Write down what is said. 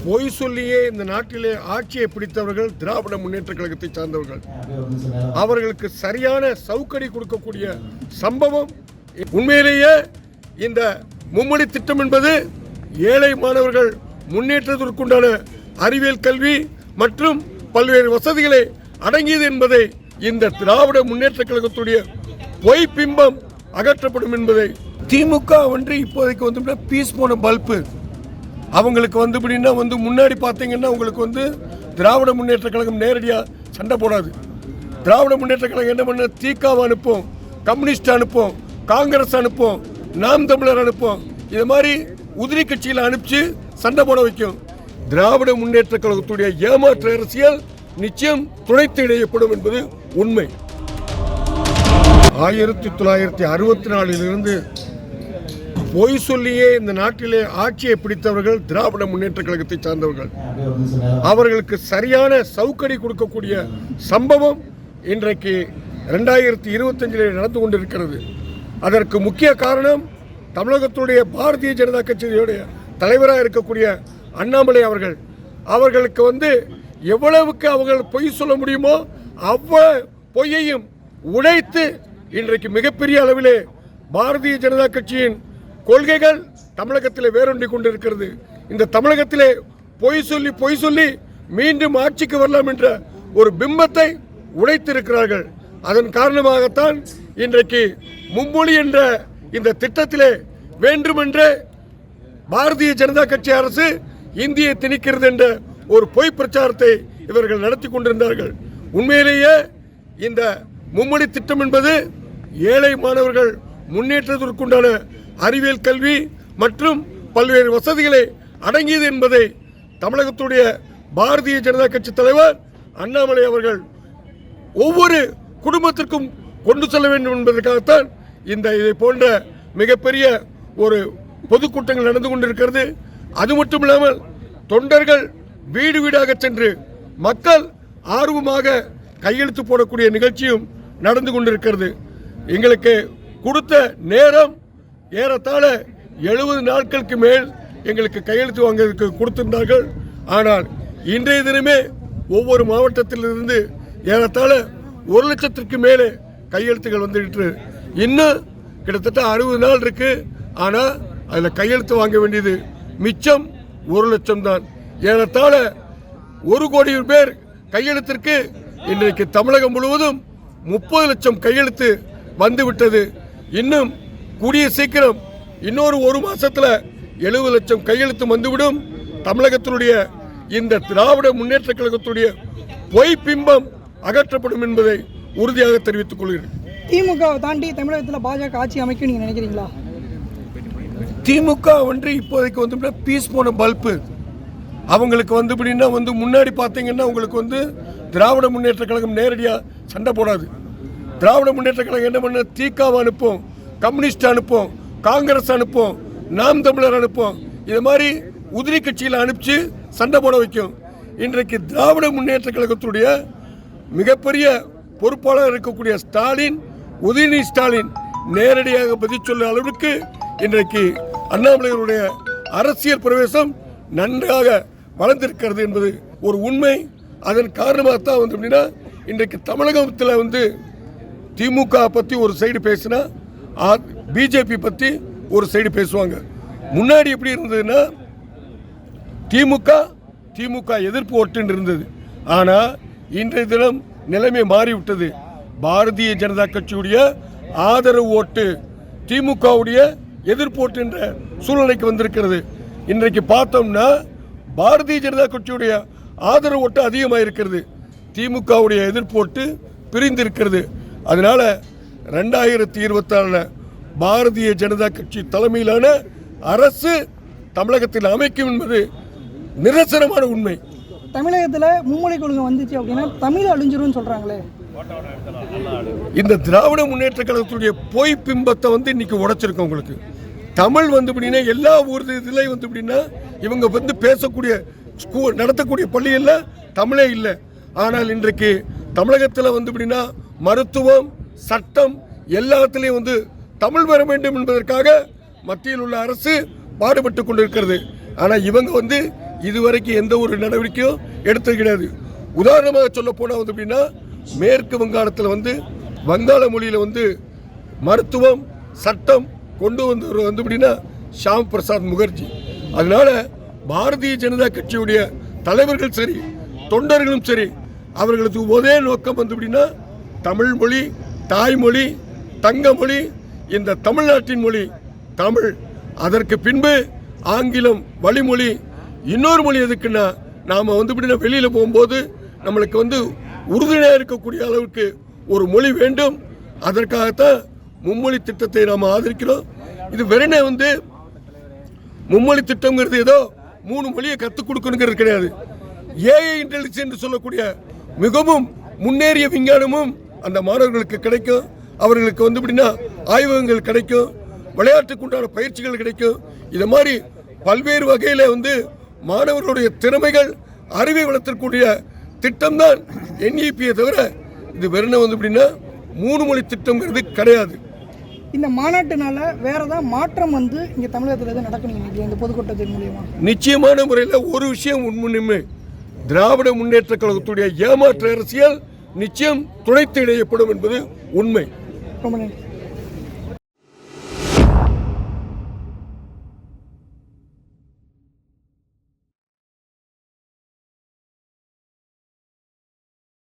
பொய் சொல்லியே இந்த நாட்டிலே ஆட்சியை பிடித்தவர்கள் திராவிட முன்னேற்ற கழகத்தை சார்ந்தவர்கள். அவர்களுக்கு சரியான சவுக்கடி கொடுக்கக்கூடிய சம்பவம். உண்மையிலேயே இந்த மும்மொழி திட்டம் என்பது ஏழை மாணவர்கள் முன்னேற்றத்திற்குண்டான அறிவியல் கல்வி மற்றும் பல்வேறு வசதிகளை அடங்கியது என்பதை இந்த திராவிட முன்னேற்ற கழகத்துடைய பொய் பிம்பம் அகற்றப்படும் என்பதை திமுக இப்போதைக்கு வந்து பீஸ் போன பல்பு. அவங்களுக்கு வந்து முன்னாடி பார்த்தீங்கன்னா உங்களுக்கு திராவிட முன்னேற்ற கழகம் நேரடியாக சண்டை போடாது. திராவிட முன்னேற்ற கழகம் என்ன பண்ண, திகாவை அனுப்போம், கம்யூனிஸ்ட் அனுப்போம், காங்கிரஸ் அனுப்போம், நாம் தமிழர் அனுப்போம், இது மாதிரி உதிரி கட்சியில் அனுப்பிச்சு சண்டை போட வைக்கும். திராவிட முன்னேற்ற கழகத்துடைய ஏமாற்று அரசியல் நிச்சயம் துளைத்து இடையப்படும் என்பது உண்மை. 1964 பொய் சொல்லியே இந்த நாட்டிலே ஆட்சியை பிடித்தவர்கள் திராவிட முன்னேற்ற கழகத்தை சார்ந்தவர்கள். அவர்களுக்கு சரியான சவுக்கடி கொடுக்கக்கூடிய சம்பவம் இன்றைக்கு 2025 நடந்து கொண்டிருக்கிறது. அதற்கு முக்கிய காரணம் தமிழகத்துடைய பாரதிய ஜனதா கட்சியுடைய தலைவராக இருக்கக்கூடிய அண்ணாமலை அவர்கள். அவர்களுக்கு எவ்வளவுக்கு அவர்கள் பொய் சொல்ல முடியுமோ அவ்வளவு பொய்யையும் உடைத்து இன்றைக்கு மிகப்பெரிய அளவிலே பாரதிய ஜனதா கட்சியின் கொள்கைகள் தமிழகத்தில் வேரூன்றி கொண்டிருக்கிறது. இந்த தமிழகத்திலே பொய் சொல்லி மீண்டும் ஆட்சிக்கு வரலாம் என்ற ஒரு பிம்பத்தை உடைத்திருக்கிறார்கள். அதன் காரணமாகத்தான் இன்றைக்கு மும்மொழி என்ற இந்த திட்டத்திலே வேண்டுமென்றே பாரதிய ஜனதா கட்சி அரசு இந்தியை திணிக்கிறது என்ற ஒரு பொய் பிரச்சாரத்தை இவர்கள் நடத்தி கொண்டிருந்தார்கள். உண்மையிலேயே இந்த மும்மொழி திட்டம் என்பது ஏழை மாணவர்கள் முன்னேற்றத்திற்குண்டான அறிவியல் கல்வி மற்றும் பல்வேறு வசதிகளை அடங்கியது என்பதை தமிழகத்துடைய பாரதிய ஜனதா கட்சி தலைவர் அண்ணாமலை அவர்கள் ஒவ்வொரு குடும்பத்திற்கும் கொண்டு செல்ல வேண்டும் என்பதற்காகத்தான் இதை போன்ற மிகப்பெரிய ஒரு பொதுக்கூட்டங்கள் நடந்து கொண்டிருக்கிறது. அது மட்டும் இல்லாமல் தொண்டர்கள் வீடு வீடாக சென்று மக்கள் ஆர்வமாக கையெழுத்து போடக்கூடிய நிகழ்ச்சியும் நடந்து கொண்டிருக்கிறது. எங்களுக்கு கொடுத்த நேரம் ஏறத்தாழ 70 நாட்களுக்கு மேல் எங்களுக்கு கையெழுத்து வாங்குவதற்கு கொடுத்திருந்தார்கள். ஆனால் இன்றைய தினமே ஒவ்வொரு மாவட்டத்திலிருந்து ஏறத்தாழ 1 லட்சத்திற்கு மேலே கையெழுத்துகள் வந்துட்டு இன்னும் கிட்டத்தட்ட 60 நாள் இருக்கு. ஆனால் அதில் கையெழுத்து வாங்க வேண்டியது மிச்சம் 1 லட்சம் தான். ஏறத்தாழ 1 கோடி பேர் கையெழுத்திற்கு இன்றைக்கு தமிழகம் முழுவதும் 30 லட்சம் கையெழுத்து வந்துவிட்டது. இன்னும் கூடிய சீக்கிரம் இன்னொரு 1 மாசத்துல 70 லட்சம் கையெழுத்து வந்துவிடும். தமிழகத்தினுடைய இந்த திராவிட முன்னேற்ற கழகத்துடைய பொய் பிம்பம் அகற்றப்படும் என்பதை உறுதியாக தெரிவித்துக் கொள்கிறேன். திமுகவை தாண்டி தமிழகத்தில் பாஜக ஆட்சி அமைக்க நீங்க நினைக்கிறீங்களா? திமுக இப்போதைக்கு பீஸ் போன பல்பு. அவங்களுக்கு முன்னாடி பார்த்தீங்கன்னா உங்களுக்கு திராவிட முன்னேற்ற கழகம் நேரடியாக சண்டை போடாது. திராவிட முன்னேற்ற கழகம் என்ன பண்ண, திகாவை அனுப்போம், கம்யூனிஸ்ட் அனுப்போம், காங்கிரஸ் அனுப்போம், நாம் தமிழர் அனுப்போம், இது மாதிரி உதிரி கட்சியில் அனுப்பிச்சு சண்டை போட வைக்கும். இன்றைக்கு திராவிட முன்னேற்ற கழகத்துடைய மிகப்பெரிய பொறுப்பாளர் இருக்கக்கூடிய ஸ்டாலின், உதயநிதி ஸ்டாலின் நேரடியாக பதில் சொல்ல அளவுக்கு இன்றைக்கு அண்ணாமலையுடைய அரசியல் பிரவேசம் நன்றாக வளர்ந்திருக்கிறது என்பது ஒரு உண்மை. அதன் காரணமாகத்தான் இன்றைக்கு தமிழகத்தில் திமுக பற்றி ஒரு சைடு பேசினா பிஜேபி பற்றி ஒரு சைடு பேசுவாங்க. முன்னாடி எப்படி இருந்ததுன்னா திமுக எதிர்ப்பு ஓட்டுன்னு இருந்தது. ஆனால் இன்றைய தினம் நிலைமை மாறிவிட்டது. பாரதிய ஜனதா கட்சியுடைய ஆதரவு ஓட்டு திமுகவுடைய எதிர்ப்பு ஓட்டு என்ற சூழ்நிலைக்கு வந்திருக்கிறது. இன்றைக்கு பார்த்தோம்னா பாரதிய ஜனதா கட்சியுடைய ஆதரவு ஓட்டு அதிகமாக இருக்கிறது, திமுகவுடைய எதிர்ப்பு ஓட்டு பிரிந்திருக்கிறது. அதனால 2026 பாரதிய ஜனதா கட்சி தலைமையிலான அரசு தமிழகத்தில் அமைக்கும் என்பது நிரசனமான உண்மை. தமிழகத்தில் மும்மொழி கொள்கை வந்துச்சு அப்படின்னா தமிழ் அழிஞ்சிரும் சொல்றாங்களே. இந்த திராவிட முன்னேற்ற கழகத்துடைய பொய் பிம்பத்தை இன்னைக்கு உடைச்சிருக்கோம். உங்களுக்கு தமிழ் எல்லா ஊர்லையும் இவங்க பேசக்கூடிய நடத்தக்கூடிய பள்ளிகளில் தமிழே இல்லை. ஆனால் இன்றைக்கு தமிழகத்தில் மருத்துவம், சட்டம் எல்லாத்திலையும் தமிழ் வர வேண்டும் என்பதற்காக மத்தியில் உள்ள அரசு பாடுபட்டு கொண்டிருக்கிறது. ஆனால் இவங்க இதுவரைக்கும் எந்த ஒரு நடவடிக்கையும் எடுத்தது கிடையாது. உதாரணமாக சொல்ல போனால் வந்து அப்படின்னா மேற்கு வங்காளத்தில் வந்து வங்காள மொழியில் வந்து மருத்துவம் சட்டம் கொண்டு வந்தவர் வந்து அப்படின்னா ஷாம் பிரசாத் முகர்ஜி. அதனால பாரதிய ஜனதா கட்சியுடைய தலைவர்கள் சரி தொண்டர்களும் சரி அவர்களுக்கு ஒரே நோக்கம் வந்து அப்படின்னா தமிழ் மொழி தாய்மொழி தங்கமொழி, இந்த தமிழ்நாட்டின் மொழி தமிழ். அதற்கு பின்பு ஆங்கிலம் வழிமொழி. இன்னொரு மொழி எதுக்குன்னா நாம் வந்து அப்படின்னா வெளியில் போகும்போது நம்மளுக்கு வந்து உறுதுணையாக இருக்கக்கூடிய அளவுக்கு ஒரு மொழி வேண்டும். அதற்காகத்தான் மும்மொழி திட்டத்தை நாம் ஆதரிக்கிறோம். இது வெறுனே வந்து மும்மொழி திட்டம்ங்கிறது ஏதோ 3 மொழியை கற்றுக் கொடுக்கணுங்கிறது கிடையாது. ஏஐ இன்டெலிஜென்ஸ் என்று சொல்லக்கூடிய மிகவும் முன்னேறிய விஞ்ஞானமும் அந்த மாணவர்களுக்கு கிடைக்கும். அவர்களுக்கு வந்து அப்படின்னா ஆய்வகங்கள் கிடைக்கும், விளையாட்டுக்கு உண்டான பயிற்சிகள் கிடைக்கும். இது மாதிரி பல்வேறு வகையில் வந்து மாணவர்களுடைய திறமைகள் அறிவை வளர்த்தக்கூடிய திட்டம்தான் NEP-யை தவிர இது வெறும் வந்து அப்படின்னா 3 மொழி திட்டம்ங்கிறது கிடையாது. இந்த மாநாட்டுனால வேற ஏதாவது மாற்றம் வந்து இங்க தமிழகத்தில் எதுவும் நடக்கும் நினைக்கிறீங்க இந்த பொதுக்கூட்டத்தின் மூலியமா? நிச்சயமான முறையில் ஒரு விஷயம் உண்மையுமே திராவிட முன்னேற்ற கழகத்துடைய ஏமாற்று அரசியல் நிச்சயம் துடைத்து இடையப்படும் என்பது உண்மை. ரொம்ப நன்றி.